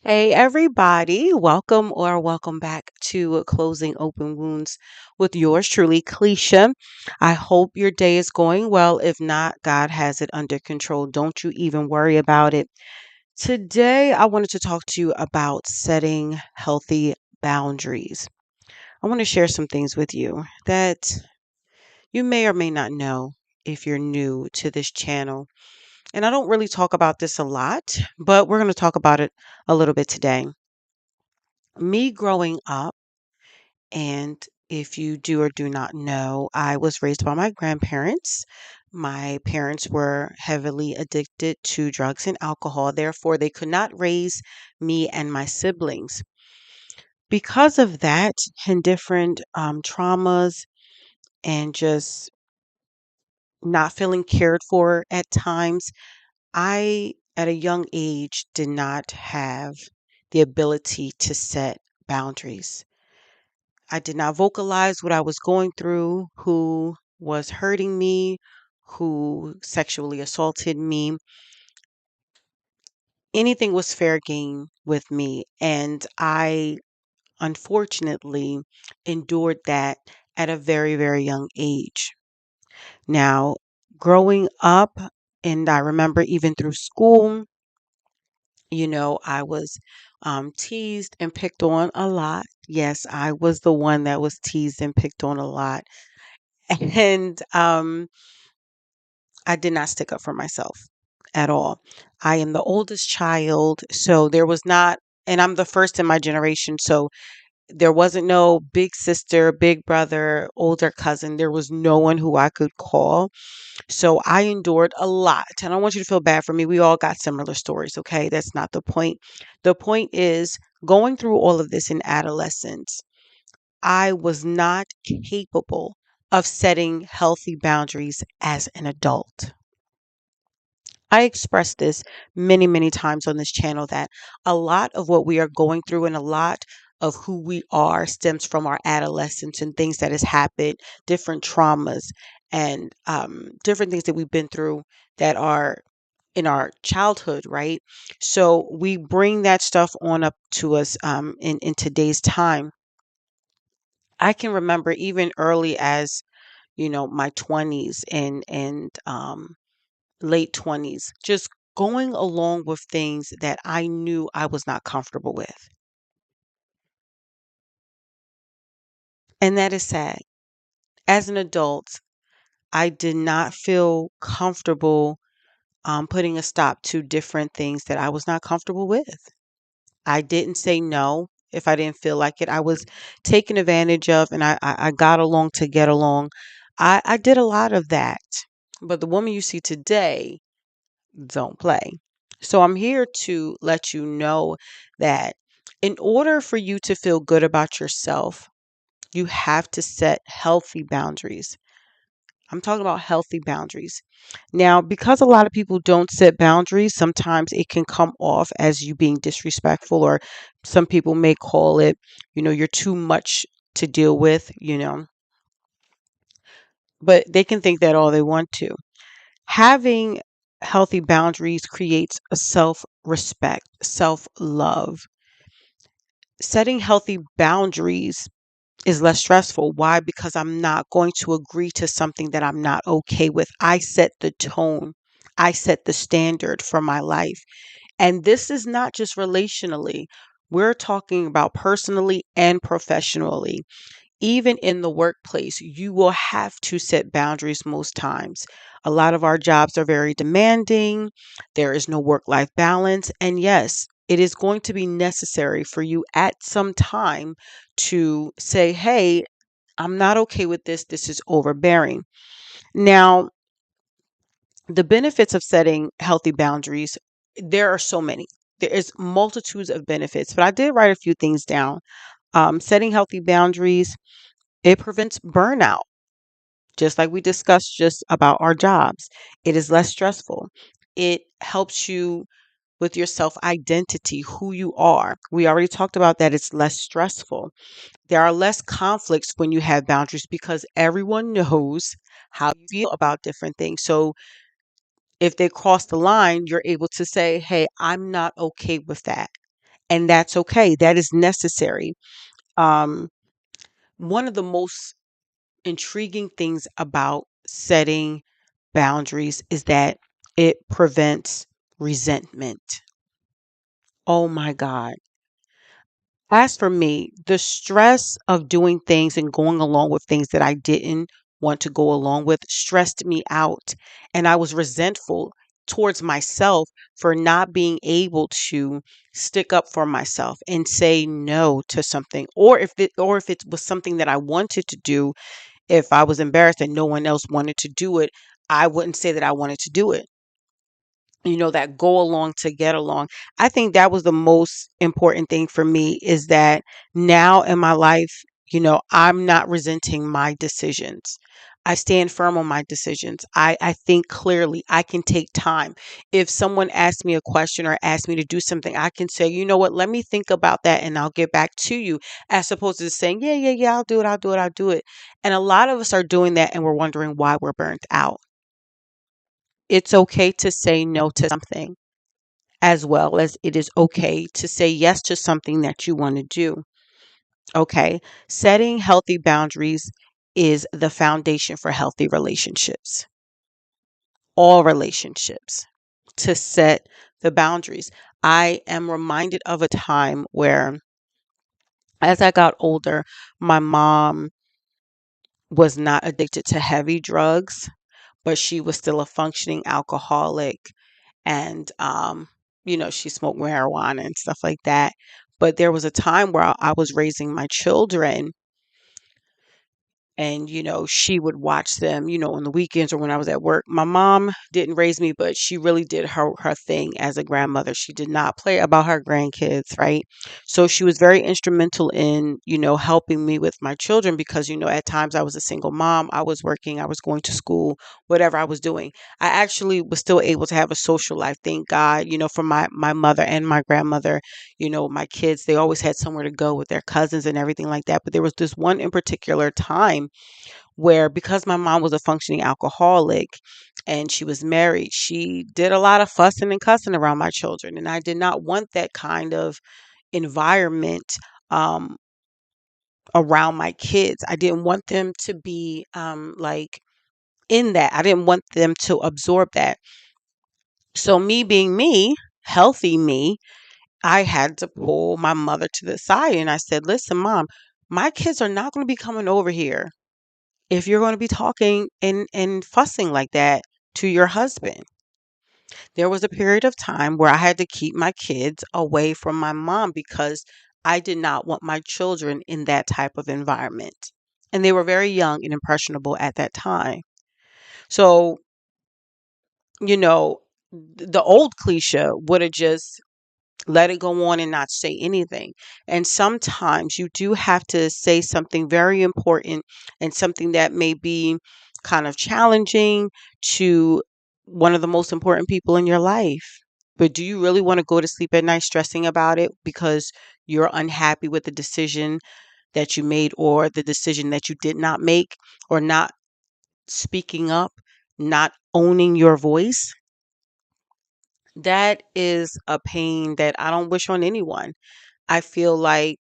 Hey, everybody. Welcome back to Closing Open Wounds with yours truly, Cleisha. I hope your day is going well. If not, God has it under control. Don't you even worry about it. Today, I wanted to talk to you about setting healthy boundaries. I want to share some things with you that you may or may not know if you're new to this channel. And I don't really talk about this a lot, but we're going to talk about it a little bit today. Me growing up, and if you do or do not know, I was raised by my grandparents. My parents were heavily addicted to drugs and alcohol. Therefore, they could not raise me and my siblings. Because of that and different traumas and just not feeling cared for at times, I, at a young age, did not have the ability to set boundaries. I did not vocalize what I was going through, who was hurting me, who sexually assaulted me. Anything was fair game with me. And I unfortunately endured that at a very, very young age. Now, growing up, and I remember even through school, I was teased and picked on a lot. Yes, I was the one that was teased and picked on a lot. And I did not stick up for myself at all. I am the oldest child, so there was not, and I'm the first in my generation, so there wasn't no big sister, big brother, older cousin. There was no one who I could call. So I endured a lot. And I don't want you to feel bad for me. We all got similar stories, okay? That's not the point. The point is going through all of this in adolescence, I was not capable of setting healthy boundaries as an adult. I expressed this many, many times on this channel that a lot of what we are going through and a lot of who we are stems from our adolescence and things that has happened, different traumas and different things that we've been through that are in our childhood, right? So we bring that stuff on up to us in today's time. I can remember even early as my 20s and late 20s, just going along with things that I knew I was not comfortable with. And that is sad. As an adult, I did not feel comfortable putting a stop to different things that I was not comfortable with. I didn't say no if I didn't feel like it. I was taken advantage of and I got along to get along. I did a lot of that. But the woman you see today don't play. So I'm here to let you know that in order for you to feel good about yourself, you have to set healthy boundaries. I'm talking about healthy boundaries. Now, because a lot of people don't set boundaries, sometimes it can come off as you being disrespectful, or some people may call it, you're too much to deal with, but they can think that all they want to. Having healthy boundaries creates a self respect, self love. Setting healthy boundaries is less stressful. Why? Because I'm not going to agree to something that I'm not okay with. I set the tone, I set the standard for my life. And this is not just relationally, we're talking about personally and professionally. Even in the workplace, you will have to set boundaries most times. A lot of our jobs are very demanding. There is no work life balance. And yes, it is going to be necessary for you at some time to say, hey, I'm not okay with this. This is overbearing. Now, the benefits of setting healthy boundaries, there are so many. There is multitudes of benefits, but I did write a few things down. Setting healthy boundaries, it prevents burnout, just like we discussed just about our jobs. It is less stressful. It helps you with your self identity, who you are. We already talked about that. It's less stressful. There are less conflicts when you have boundaries because everyone knows how you feel about different things. So if they cross the line, you're able to say, hey, I'm not okay with that. And that's okay. That is necessary. Um, One of the most intriguing things about setting boundaries is that it prevents resentment. Oh my God. As for me, the stress of doing things and going along with things that I didn't want to go along with stressed me out. And I was resentful towards myself for not being able to stick up for myself and say no to something, or if it was something that I wanted to do. If I was embarrassed and no one else wanted to do it, I wouldn't say that I wanted to do it. That go along to get along. I think that was the most important thing for me, is that now in my life, I'm not resenting my decisions. I stand firm on my decisions. I think clearly. I can take time. If someone asks me a question or asks me to do something, I can say, you know what, let me think about that and I'll get back to you, as opposed to saying, yeah, yeah, yeah, I'll do it, I'll do it, I'll do it. And a lot of us are doing that and we're wondering why we're burnt out. It's okay to say no to something, as well as it is okay to say yes to something that you want to do. Okay. Setting healthy boundaries is the foundation for healthy relationships, all relationships, to set the boundaries. I am reminded of a time where, as I got older, my mom was not addicted to heavy drugs, but she was still a functioning alcoholic. And she smoked marijuana and stuff like that. But there was a time where I was raising my children, and she would watch them on the weekends or when I was at work. My mom didn't raise me, but she really did her thing as a grandmother. She did not play about her grandkids, right? So she was very instrumental in helping me with my children, because at times I was a single mom, I was working, I was going to school, whatever I was doing, I actually was still able to have a social life, thank God. For my mother and my grandmother, my kids, they always had somewhere to go with their cousins and everything like that. But there was this one in particular time where, because my mom was a functioning alcoholic and she was married, she did a lot of fussing and cussing around my children. And I did not want that kind of environment um, around my kids. I didn't want them to be like in that. I didn't want them to absorb that. So, me being me, healthy me, I had to pull my mother to the side and I said, listen, mom, my kids are not going to be coming over here if you're going to be talking and fussing like that to your husband. There was a period of time where I had to keep my kids away from my mom because I did not want my children in that type of environment. And they were very young and impressionable at that time. So, you know, the old cliche would have just let it go on and not say anything. And sometimes you do have to say something very important and something that may be kind of challenging to one of the most important people in your life. But do you really want to go to sleep at night stressing about it because you're unhappy with the decision that you made, or the decision that you did not make, or not speaking up, not owning your voice? That is a pain that I don't wish on anyone. I feel like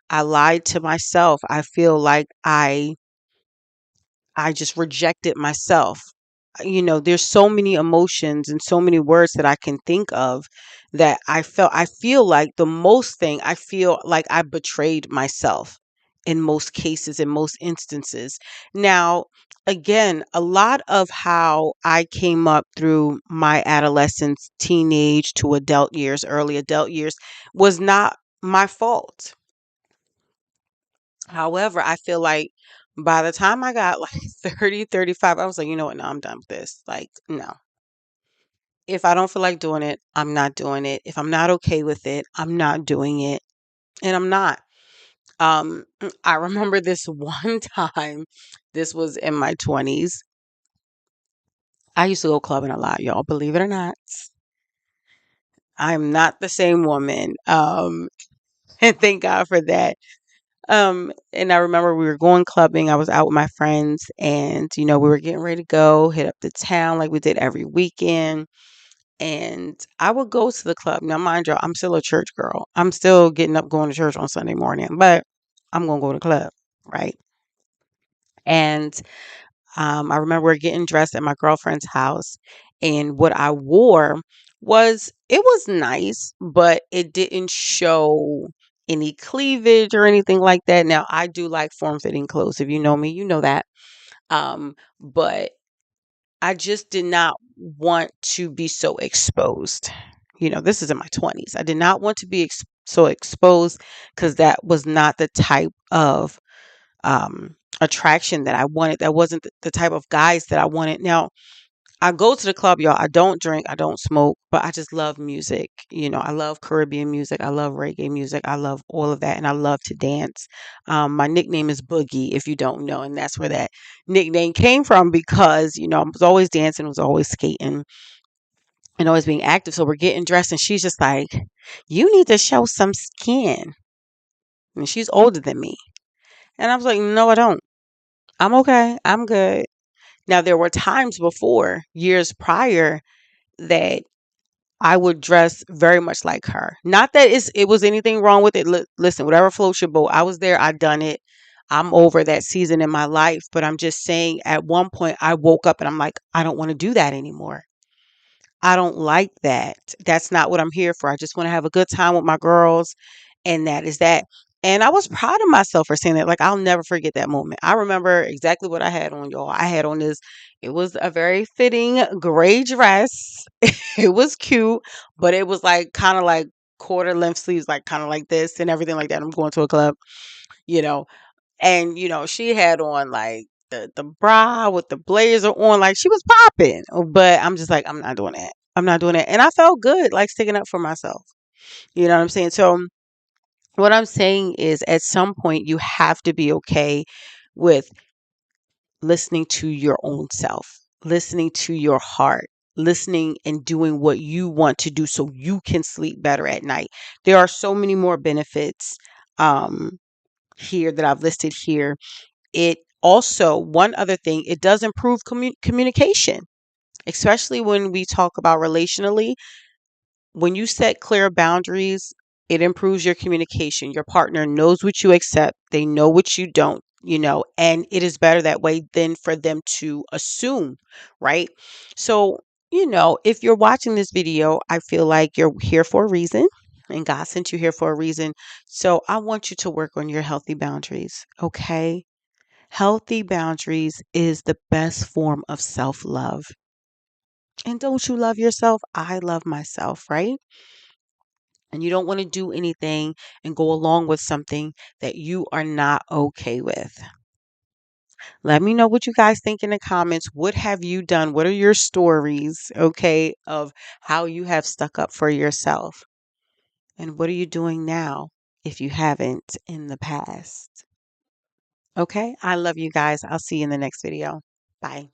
I lied to myself. I feel like I just rejected myself. There's so many emotions and so many words that I can think of that I feel like the most thing, I feel like I betrayed myself in most cases, in most instances. Now, again, a lot of how I came up through my adolescence, teenage to adult years, early adult years, was not my fault. However, I feel like by the time I got like 30, 35, I was like, you know what? No, I'm done with this. Like, no. If I don't feel like doing it, I'm not doing it. If I'm not okay with it, I'm not doing it. And I'm not. I remember this one time, this was in my 20s. I used to go clubbing a lot, y'all, believe it or not. I'm not the same woman. And thank God for that. And I remember we were going clubbing. I was out with my friends and, we were getting ready to go hit up the town like we did every weekend. And I would go to the club. Now, mind you, I'm still a church girl. I'm still getting up going to church on Sunday morning, but I'm going to go to the club, right? And I remember getting dressed at my girlfriend's house, and what I wore it was nice, but it didn't show any cleavage or anything like that. Now, I do like form-fitting clothes. If you know me, you know that. But I just did not want to be so exposed. This is in my 20s. I did not want to be so exposed because that was not the type of attraction that I wanted. That wasn't the type of guys that I wanted. Now, I go to the club, y'all. I don't drink, I don't smoke, but I just love music. I love Caribbean music. I love reggae music. I love all of that. And I love to dance. My nickname is Boogie, if you don't know. And that's where that nickname came from because, I was always dancing, was always skating, and always being active. So we're getting dressed, and she's just like, "You need to show some skin." And she's older than me. And I was like, "No, I don't. I'm okay. I'm good." Now, there were times before, years prior, that I would dress very much like her. Not that it was anything wrong with it. Listen, whatever floats your boat. I was there. I done it. I'm over that season in my life. But I'm just saying, at one point, I woke up and I'm like, I don't want to do that anymore. I don't like that. That's not what I'm here for. I just want to have a good time with my girls. And that is that. And I was proud of myself for saying that. Like, I'll never forget that moment. I remember exactly what I had on, y'all. I had on it was a very fitting gray dress. It was cute, but it was like kind of like quarter length sleeves, like kind of like this and everything like that. I'm going to a club, you know. And she had on like the bra with the blazer on, like she was popping. But I'm just like, I'm not doing that. I'm not doing it. And I felt good, like sticking up for myself. You know what I'm saying? So what I'm saying is, at some point, you have to be okay with listening to your own self, listening to your heart, listening and doing what you want to do so you can sleep better at night. There are so many more benefits um, here that I've listed here. It also, one other thing, it does improve communication, especially when we talk about relationally. When you set clear boundaries, it improves your communication. Your partner knows what you accept, they know what you don't, and it is better that way than for them to assume, right? So, if you're watching this video, I feel like you're here for a reason. And God sent you here for a reason. So I want you to work on your healthy boundaries. Okay. Healthy boundaries is the best form of self love. And don't you love yourself? I love myself, right? And you don't want to do anything and go along with something that you are not okay with. Let me know what you guys think in the comments. What have you done? What are your stories, okay, of how you have stuck up for yourself? And what are you doing now if you haven't in the past? Okay, I love you guys. I'll see you in the next video. Bye.